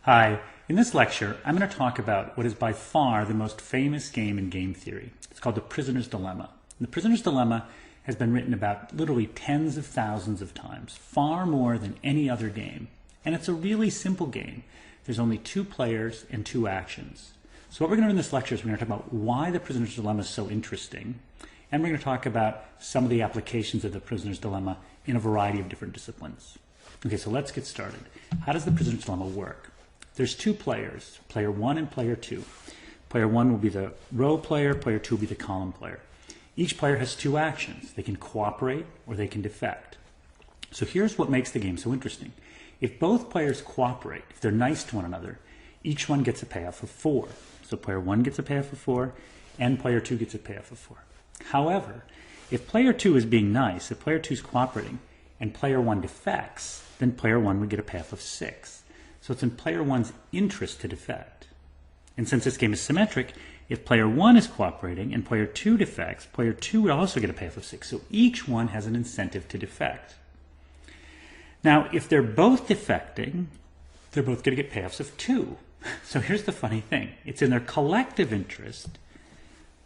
Hi, in this lecture I'm going to talk about what is by far the most famous game in game theory. It's called the prisoner's dilemma. The prisoner's dilemma has been written about literally tens of thousands of times, far more than any other game. And it's a really simple game. There's only two players and two actions. So what we're going to do in this lecture is we're going to talk about why the prisoner's dilemma is so interesting, and we're going to talk about some of the applications of the prisoner's dilemma in a variety of different disciplines. Okay, so let's get started. How does the prisoner's dilemma work? There's two players, player one and player two. Player one will be the row player, player two will be the column player. Each player has two actions. They can cooperate or they can defect. So here's what makes the game so interesting. If both players cooperate, if they're nice to one another, each one gets a payoff of 4. So player one gets a payoff of 4 and player two gets a payoff of 4. However, if player two is being nice, if player two is cooperating and player one defects, then player one would get a payoff of 6. So it's in player one's interest to defect. And since this game is symmetric, if player one is cooperating and player two defects, player two would also get a payoff of 6. So each one has an incentive to defect. Now, if they're both defecting, they're both going to get payoffs of 2. So here's the funny thing. It's in their collective interest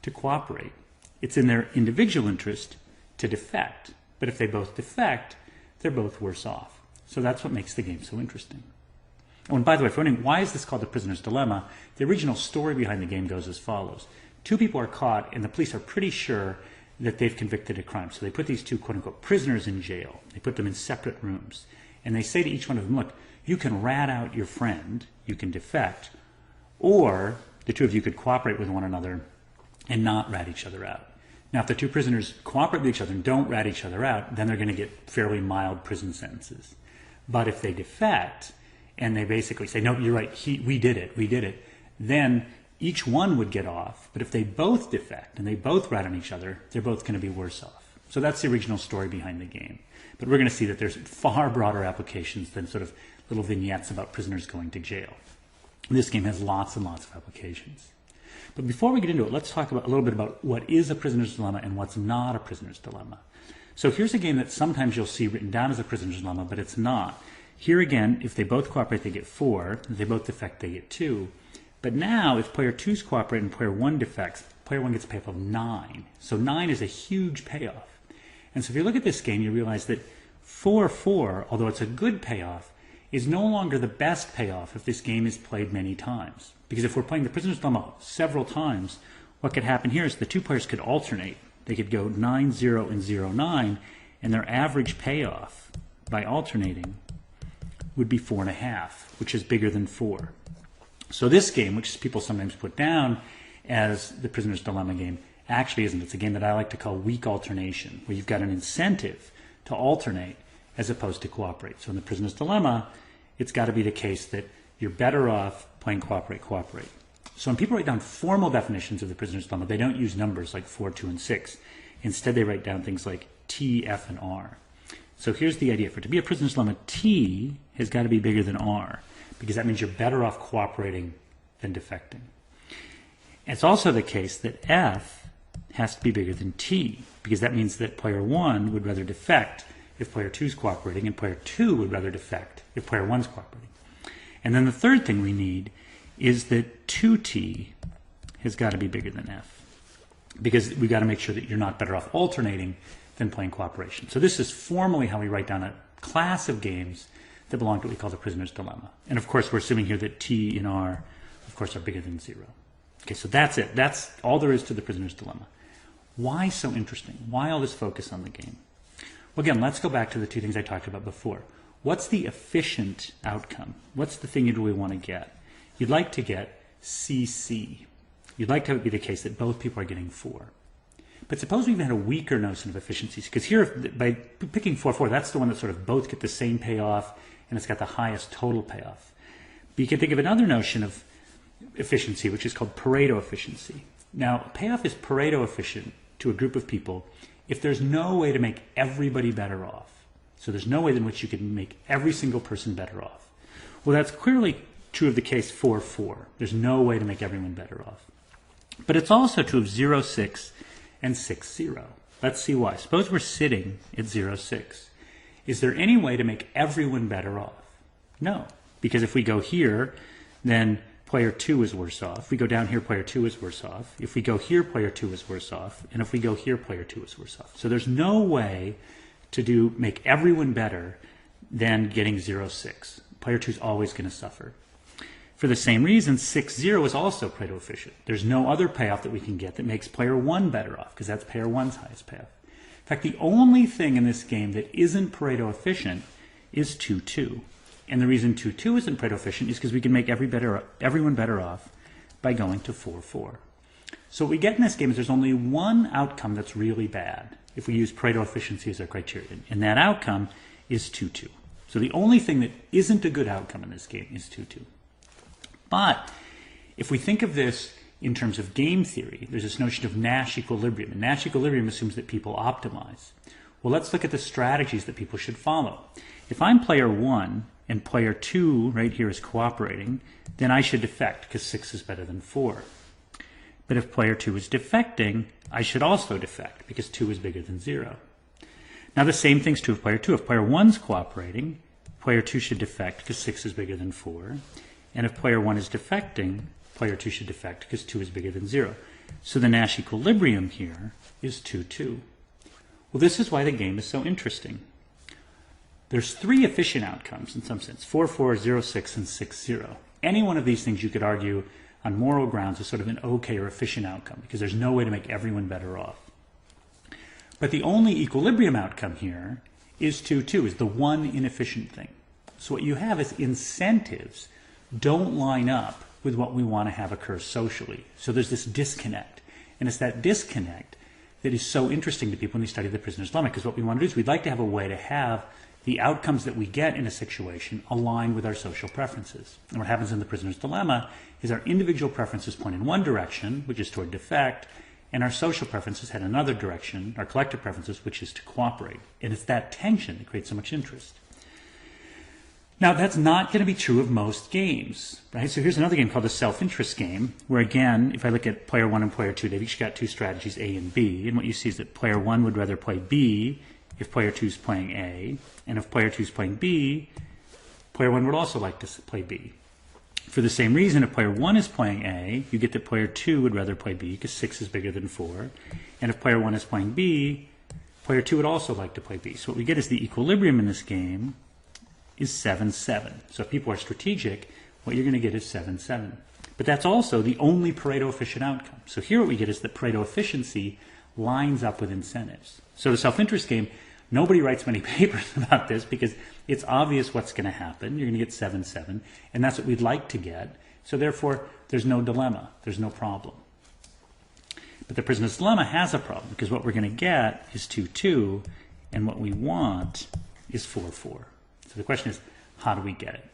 to cooperate. It's in their individual interest to defect. But if they both defect, they're both worse off. So that's what makes the game so interesting. Oh, and by the way, if you're wondering why is this called the prisoner's dilemma, the original story behind the game goes as follows. Two people are caught and the police are pretty sure that they've convicted a crime. So they put these two quote-unquote prisoners in jail. They put them in separate rooms. And they say to each one of them, look, you can rat out your friend, you can defect, or the two of you could cooperate with one another and not rat each other out. Now, if the two prisoners cooperate with each other and don't rat each other out, then they're going to get fairly mild prison sentences. But if they defect, and they basically say, no, you're right, we did it, then each one would get off. But if they both defect and they both rat on each other, they're both going to be worse off. So that's the original story behind the game. But we're going to see that there's far broader applications than sort of little vignettes about prisoners going to jail. This game has lots and lots of applications. But before we get into it, let's talk about a little bit about what is a prisoner's dilemma and what's not a prisoner's dilemma. So here's a game that sometimes you'll see written down as a prisoner's dilemma, but it's not. Here again, if they both cooperate, they get 4. If they both defect, they get 2. But now, if player 2's cooperate and player 1 defects, player 1 gets a payoff of 9. So 9 is a huge payoff. And so if you look at this game, you realize that 4-4, although it's a good payoff, is no longer the best payoff if this game is played many times. Because if we're playing the prisoner's dilemma several times, what could happen here is the two players could alternate. They could go 9-0 and 0-9, and their average payoff by alternating would be 4.5, which is bigger than 4. So this game, which people sometimes put down as the prisoner's dilemma game, actually isn't. It's a game that I like to call weak alternation, where you've got an incentive to alternate as opposed to cooperate. So in the prisoner's dilemma, it's got to be the case that you're better off playing cooperate. So when people write down formal definitions of the prisoner's dilemma, they don't use numbers like 4, 2, and 6. Instead, they write down things like T, F, and R. So here's the idea. For it to be a prisoner's dilemma, T has got to be bigger than R, because that means you're better off cooperating than defecting. It's also the case that F has to be bigger than T, because that means that player 1 would rather defect if player 2 is cooperating, and player 2 would rather defect if player 1 is cooperating. And then the third thing we need is that 2T has got to be bigger than F, because we've got to make sure that you're not better off alternating than playing cooperation. So this is formally how we write down a class of games that belong to what we call the prisoner's dilemma. And of course, we're assuming here that T and R, of course, are bigger than 0. Okay, so that's it. That's all there is to the prisoner's dilemma. Why so interesting? Why all this focus on the game? Well, again, let's go back to the two things I talked about before. What's the efficient outcome? What's the thing you really want to get? You'd like to get CC. You'd like to have it be the case that both people are getting 4. But suppose we even had a weaker notion of efficiency, because here, by picking 4-4, that's the one that sort of both get the same payoff, and it's got the highest total payoff. But you can think of another notion of efficiency, which is called Pareto efficiency. Now, payoff is Pareto efficient to a group of people if there's no way to make everybody better off. So there's no way in which you can make every single person better off. Well, that's clearly true of the case 4-4. There's no way to make everyone better off. But it's also true of 0-6 and 6-0. Let's see why. Suppose we're sitting at 0-6. Is there any way to make everyone better off? No. because if we go here, then player 2 is worse off. If we go down here, player 2 is worse off. If we go here, player 2 is worse off. And if we go here, player 2 is worse off. So there's no way to make everyone better than getting 0-6. Player 2 is always going to suffer. For the same reason, 6-0 is also Pareto efficient. There's no other payoff that we can get that makes player 1 better off, because that's player 1's highest payoff. In fact, the only thing in this game that isn't Pareto efficient is 2-2. And the reason 2-2 isn't Pareto efficient is because we can make everyone better off by going to 4-4. So what we get in this game is there's only one outcome that's really bad if we use Pareto efficiency as our criterion, and that outcome is 2-2. So the only thing that isn't a good outcome in this game is 2-2. But if we think of this in terms of game theory, there's this notion of Nash Equilibrium. And Nash Equilibrium assumes that people optimize. Well, let's look at the strategies that people should follow. If I'm player 1 and player 2 right here is cooperating, then I should defect because 6 is better than 4. But if player 2 is defecting, I should also defect because 2 is bigger than 0. Now the same thing's true of player 2. If player 1's cooperating, player 2 should defect because 6 is bigger than 4. And if player 1 is defecting, player 2 should defect because 2 is bigger than 0. So the Nash equilibrium here is 2-2. Well, this is why the game is so interesting. There's 3 efficient outcomes in some sense, 4-4, 0-6, and 6-0. Any one of these things you could argue on moral grounds is sort of an okay or efficient outcome because there's no way to make everyone better off. But the only equilibrium outcome here is 2-2, is the one inefficient thing. So what you have is incentives don't line up with what we want to have occur socially. So there's this disconnect. And it's that disconnect that is so interesting to people when they study the prisoner's dilemma, because what we want to do is we'd like to have a way to have the outcomes that we get in a situation align with our social preferences. And what happens in the prisoner's dilemma is our individual preferences point in one direction, which is toward defect, and our social preferences head another direction, our collective preferences, which is to cooperate. And it's that tension that creates so much interest. Now, that's not going to be true of most games, right? So here's another game called the SelfInterest Game, where again, if I look at player 1 and player 2, they've each got 2 strategies, A and B. And what you see is that player 1 would rather play B if player 2 is playing A. And if player 2 is playing B, player 1 would also like to play B. For the same reason, if player 1 is playing A, you get that player 2 would rather play B because 6 is bigger than 4. And if player 1 is playing B, player 2 would also like to play B. So what we get is the equilibrium in this game is 7-7. So if people are strategic, what you're going to get is 7-7. But that's also the only Pareto efficient outcome. So here what we get is that Pareto efficiency lines up with incentives. So the self-interest game, nobody writes many papers about this because it's obvious what's going to happen. You're going to get 7-7, and that's what we'd like to get. So therefore, there's no dilemma. There's no problem. But the prisoner's dilemma has a problem because what we're going to get is 2-2, and what we want is 4-4. So the question is, how do we get it?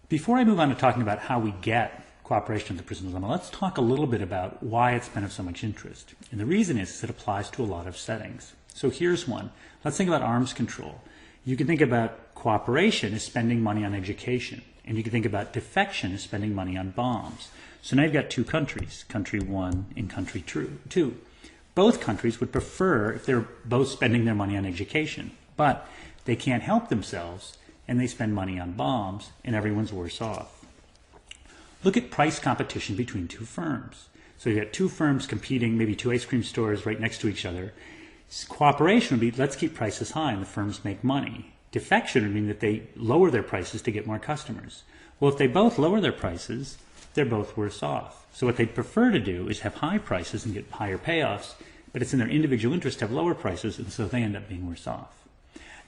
Before I move on to talking about how we get cooperation in the prisoner's dilemma, let's talk a little bit about why it's been of so much interest. And the reason is it applies to a lot of settings. So here's one. Let's think about arms control. You can think about cooperation as spending money on education. And you can think about defection as spending money on bombs. So now you've got 2 countries, country 1 and country 2. Both countries would prefer if they're both spending their money on education. But they can't help themselves, and they spend money on bombs, and everyone's worse off. Look at price competition between 2 firms. So you've got 2 firms competing, maybe 2 ice cream stores right next to each other. Cooperation would be, let's keep prices high, and the firms make money. Defection would mean that they lower their prices to get more customers. Well, if they both lower their prices, they're both worse off. So what they'd prefer to do is have high prices and get higher payoffs, but it's in their individual interest to have lower prices, and so they end up being worse off.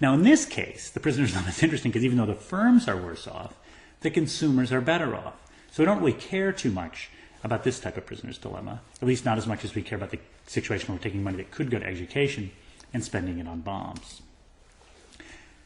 Now, in this case, the prisoner's dilemma is interesting because even though the firms are worse off, the consumers are better off. So we don't really care too much about this type of prisoner's dilemma, at least not as much as we care about the situation where we're taking money that could go to education and spending it on bombs.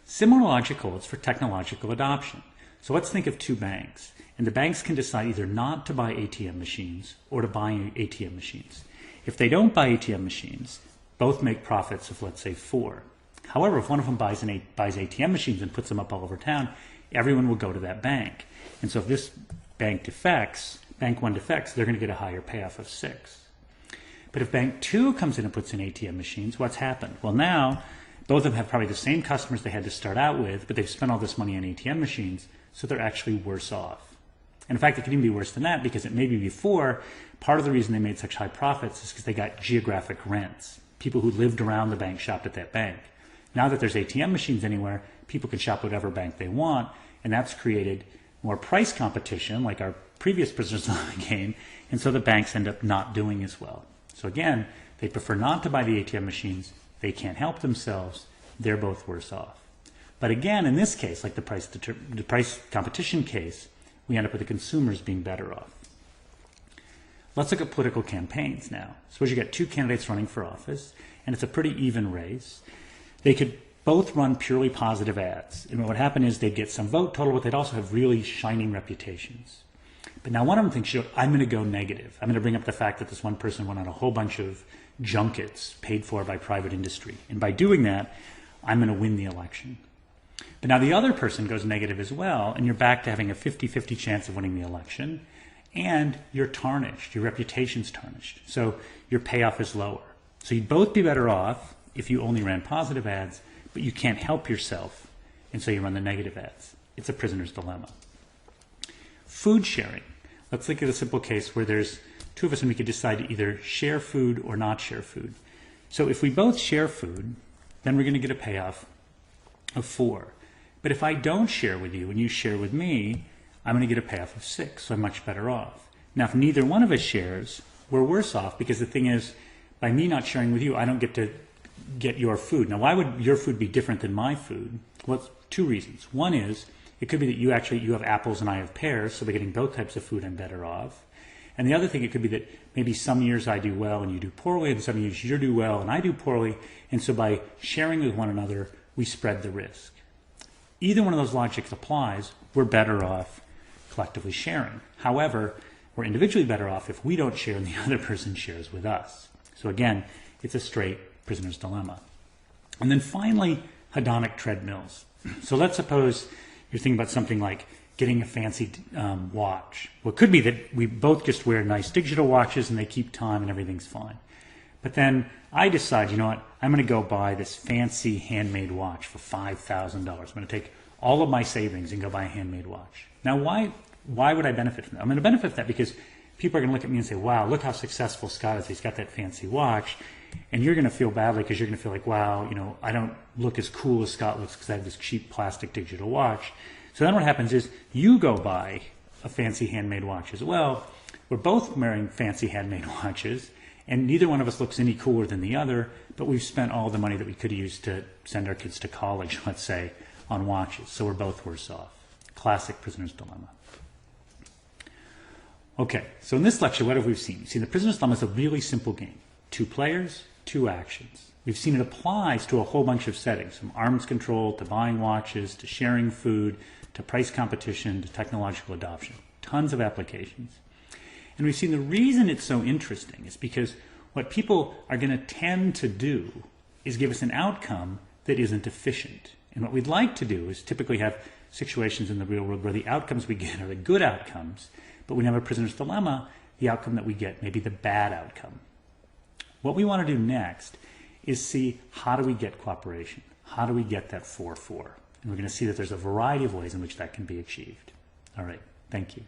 Similar logic holds for technological adoption. So let's think of 2 banks. And the banks can decide either not to buy ATM machines or to buy ATM machines. If they don't buy ATM machines, both make profits of, let's say, 4. However, if one of them buys ATM machines and puts them up all over town, everyone will go to that bank. And so if this bank defects, bank 1 defects, they're going to get a higher payoff of 6. But if bank 2 comes in and puts in ATM machines, what's happened? Well, now both of them have probably the same customers they had to start out with, but they've spent all this money on ATM machines, so they're actually worse off. And in fact, it could even be worse than that, because it may be before, part of the reason they made such high profits is because they got geographic rents. People who lived around the bank shopped at that bank. Now that there's ATM machines anywhere, people can shop whatever bank they want, and that's created more price competition, like our previous prisoner's dilemma game, and so the banks end up not doing as well. So again, they prefer not to buy the ATM machines. They can't help themselves. They're both worse off. But again, in this case, like the price competition case, we end up with the consumers being better off. Let's look at political campaigns now. Suppose you got two candidates running for office, and it's a pretty even race. They could both run purely positive ads. And what would happen is they'd get some vote total, but they'd also have really shining reputations. But now one of them thinks, I'm going to go negative. I'm going to bring up the fact that this one person went on a whole bunch of junkets paid for by private industry. And by doing that, I'm going to win the election. But now the other person goes negative as well, and you're back to having a 50-50 chance of winning the election, and you're tarnished. Your reputation's tarnished. So your payoff is lower. So you'd both be better off if you only ran positive ads, but you can't help yourself, and so you run the negative ads. It's a prisoner's dilemma. Food sharing. Let's look at a simple case where there's two of us and we could decide to either share food or not share food. So if we both share food, then we're going to get a payoff of 4. But if I don't share with you and you share with me, I'm going to get a payoff of 6, so I'm much better off. Now, if neither one of us shares, we're worse off, because the thing is, by me not sharing with you, I don't get to get your food. Now, why would your food be different than my food? Well, it's 2 reasons. One is, it could be that you have apples and I have pears, so by getting both types of food, I'm better off. And the other thing, it could be that maybe some years I do well and you do poorly, and some years you do well and I do poorly, and so by sharing with one another, we spread the risk. Either one of those logics applies, we're better off collectively sharing. However, we're individually better off if we don't share and the other person shares with us. So again, it's a straight prisoner's dilemma. And then finally, hedonic treadmills. So let's suppose you're thinking about something like getting a fancy watch. Well, it could be that we both just wear nice digital watches and they keep time and everything's fine. But then I decide, you know what, I'm going to go buy this fancy handmade watch for $5,000. I'm going to take all of my savings and go buy a handmade watch. Now, why would I benefit from that? I'm going to benefit from that because people are going to look at me and say, wow, look how successful Scott is. He's got that fancy watch. And you're going to feel badly because you're going to feel like, wow, I don't look as cool as Scott looks because I have this cheap plastic digital watch. So then what happens is you go buy a fancy handmade watch as well. We're both wearing fancy handmade watches, and neither one of us looks any cooler than the other, but we've spent all the money that we could have used to send our kids to college, let's say, on watches. So we're both worse off. Classic prisoner's dilemma. Okay, so in this lecture, what have we seen? We've seen the prisoner's dilemma is a really simple game. 2 players, 2 actions. We've seen it applies to a whole bunch of settings, from arms control to buying watches to sharing food to price competition to technological adoption. Tons of applications. And we've seen the reason it's so interesting is because what people are going to tend to do is give us an outcome that isn't efficient. And what we'd like to do is typically have situations in the real world where the outcomes we get are the good outcomes, but when you have a prisoner's dilemma, the outcome that we get may be the bad outcome. What we want to do next is see, how do we get cooperation? How do we get that 4-4? And we're going to see that there's a variety of ways in which that can be achieved. All right, thank you.